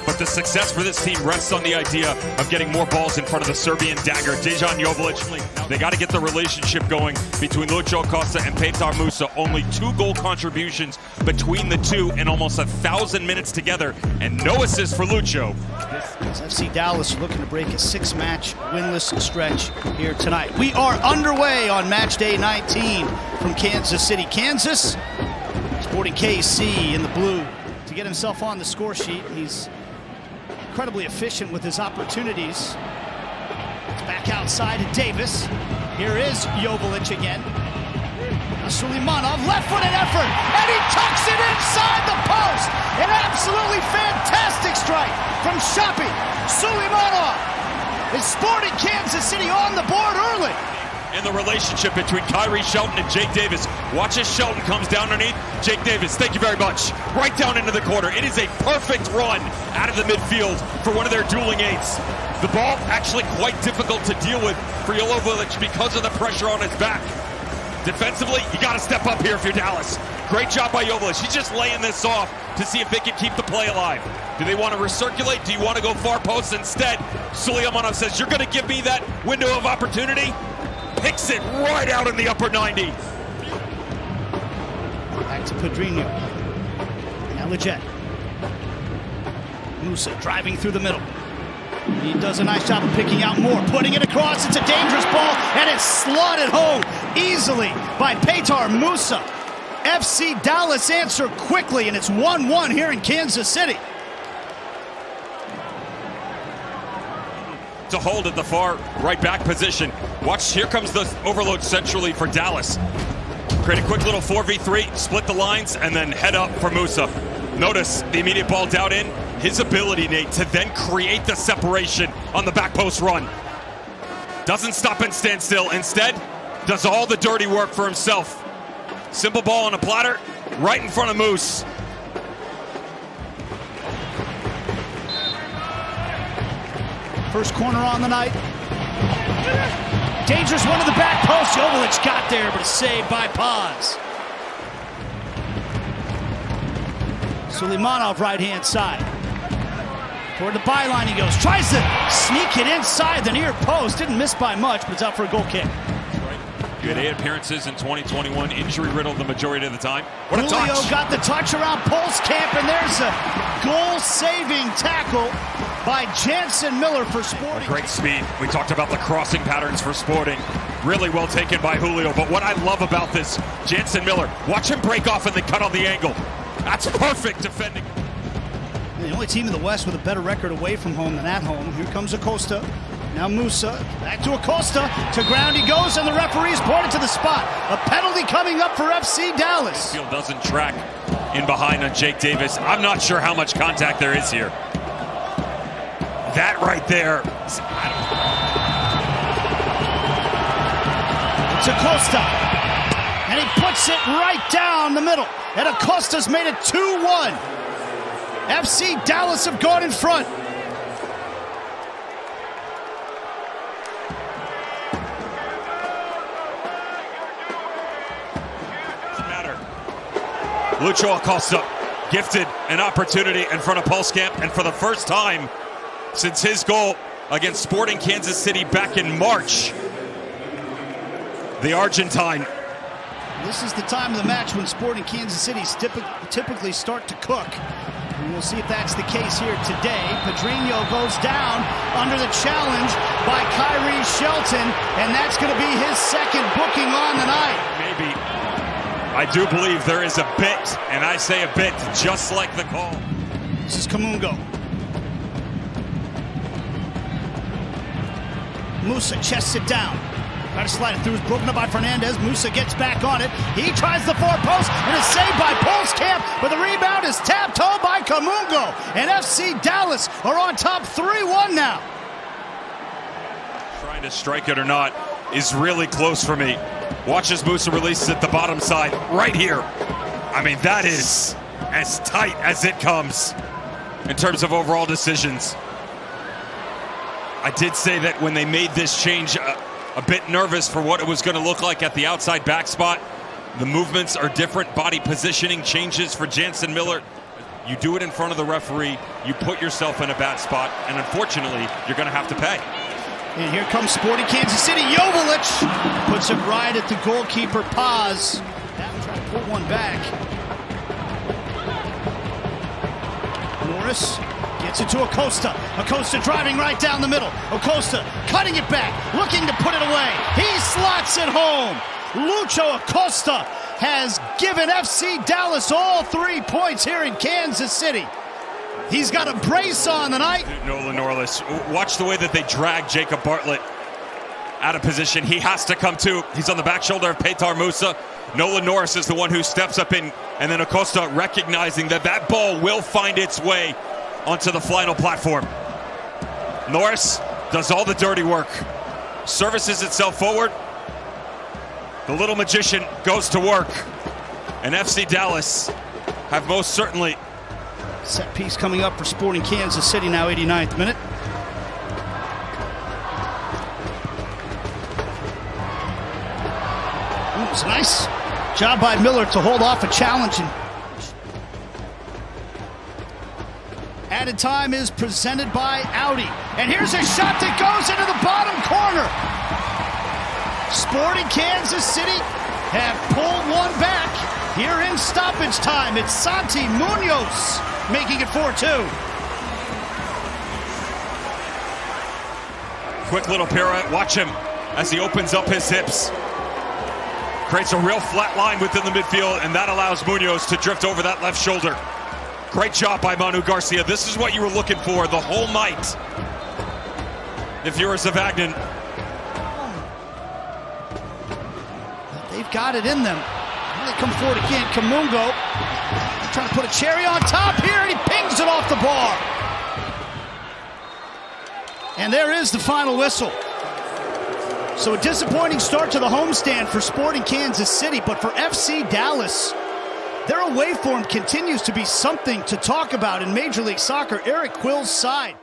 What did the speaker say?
But the success for this team rests on the idea of getting more balls in front of the Serbian dagger, Dejan Joveljic. They got to get the relationship going between Lucho, Costa, and Petar Musa. Only 2 goal contributions between the two in almost 1,000 minutes together, and no assist for Lucho. FC Dallas looking to break a 6-match winless stretch here tonight. We are underway on match day 19 from Kansas City, Kansas. Sporting KC in the blue to get himself on the score sheet. He's incredibly efficient with his opportunities. It's back outside to Davis. Here is Joveljic again. Now Suleimanov, left-footed effort, and he tucks it inside the post. An absolutely fantastic strike from Shapi. Suleimanov is Sporting Kansas City on the board early. And the relationship between Kyrie Shelton and Jake Davis. Watch as Shelton comes down underneath. Jake Davis, thank you very much. Right down into the corner. It is a perfect run out of the midfield for one of their dueling eights. The ball actually quite difficult to deal with for Joveljic because of the pressure on his back. Defensively, you got to step up here if you're Dallas. Great job by Joveljic. He's just laying this off to see if they can keep the play alive. Do they want to recirculate? Do you want to go far post instead? Suleimanov says, you're going to give me that window of opportunity? Picks it right out in the upper 90. Back to Pedrinho. Now Leggett. Musa driving through the middle. He does a nice job of picking out more, putting it across. It's a dangerous ball, and it's slotted home easily by Petar Musa. FC Dallas answer quickly, and it's 1-1 here in Kansas City. To hold at the far right back position. Watch, here comes the overload centrally for Dallas. Create a quick little 4v3, split the lines, and then head up for Musa. Notice the immediate ball down in. His ability, Nate, to then create the separation on the back post run. Doesn't stop and stand still. Instead, does all the dirty work for himself. Simple ball on a platter, right in front of Moose. First corner on the night. Dangerous one to the back post. Joveljic got there, but it's saved by Paz. Suleimanov right-hand side. Toward the byline he goes. Tries to sneak it inside the near post. Didn't miss by much, but it's out for a goal kick. You had 8 appearances in 2021, injury-riddled the majority of the time. What a touch! Julio got the touch around Pulskamp, and there's a goal-saving tackle by Jansen Miller for Sporting. Great speed. We talked about the crossing patterns for Sporting. Really well taken by Julio. But what I love about this, Jansen Miller, watch him break off and then cut on the angle. That's perfect defending. The only team in the West with a better record away from home than at home. Here comes Acosta. Now Musa, back to Acosta. To ground he goes, and the referee's pointed to the spot. A penalty coming up for FC Dallas. Field doesn't track in behind on Jake Davis. I'm not sure how much contact there is here. That right there. It's Acosta. And he puts it right down the middle. And Acosta's made it 2-1. FC Dallas have gone in front. Lucho Acosta gifted an opportunity in front of Pulskamp, and for the first time since his goal against Sporting Kansas City back in March, the Argentine. This is the time of the match when Sporting Kansas City typically start to cook. And we'll see if that's the case here today. Pedrinho goes down under the challenge by Kyrie Shelton, and that's going to be his second booking on the night. Maybe. I do believe there is a bit, and I say a bit just like the call. This is Kamungo. Musa chests it down. Try to slide it through. It's broken up by Fernandez. Musa gets back on it. He tries the far post, and is saved by Pulskamp, but the rebound is tapped home by Kamungo. And FC Dallas are on top 3-1 now. Trying to strike it or not is really close for me. Watch as Musa releases it the bottom side right here. I mean, that is as tight as it comes in terms of overall decisions. I did say that when they made this change, a bit nervous for what it was going to look like at the outside back spot. The movements are different. Body positioning changes for Jansen Miller. You do it in front of the referee, you put yourself in a bad spot, and unfortunately, you're going to have to pay. And here comes Sporting Kansas City. Joveljic puts it right at the goalkeeper, Paz. Now trying to pull one back. Norris gets it to Acosta. Acosta driving right down the middle. Acosta cutting it back, looking to put it away. He slots it home. Lucho Acosta has given FC Dallas all 3 points here in Kansas City. He's got a brace on tonight. Nolan Norris, watch the way that they drag Jacob Bartlett out of position. He has to come to. He's on the back shoulder of Petar Musa. Nolan Norris is the one who steps up in, and then Acosta recognizing that that ball will find its way onto the final platform. Norris does all the dirty work, services itself forward. The little magician goes to work, and FC Dallas have most certainly. Set piece coming up for Sporting Kansas City now, 89th minute. It was a nice job by Miller to hold off a challenge. Added time is presented by Audi. And here's a shot that goes into the bottom corner. Sporting Kansas City have pulled one back here in stoppage time. It's Santi Munoz making it 4-2. Quick little pirouette. Watch him as he opens up his hips. Creates a real flat line within the midfield, and that allows Munoz to drift over that left shoulder. Great job by Manu Garcia. This is what you were looking for, the whole might. If you're a Zavagnin. They've got it in them. They come forward again. Kamungo trying to put a cherry on top here, and he pings it off the bar. And there is the final whistle. So a disappointing start to the homestand for Sporting Kansas City, but for FC Dallas, their away form continues to be something to talk about in Major League Soccer. Eric Quill's side.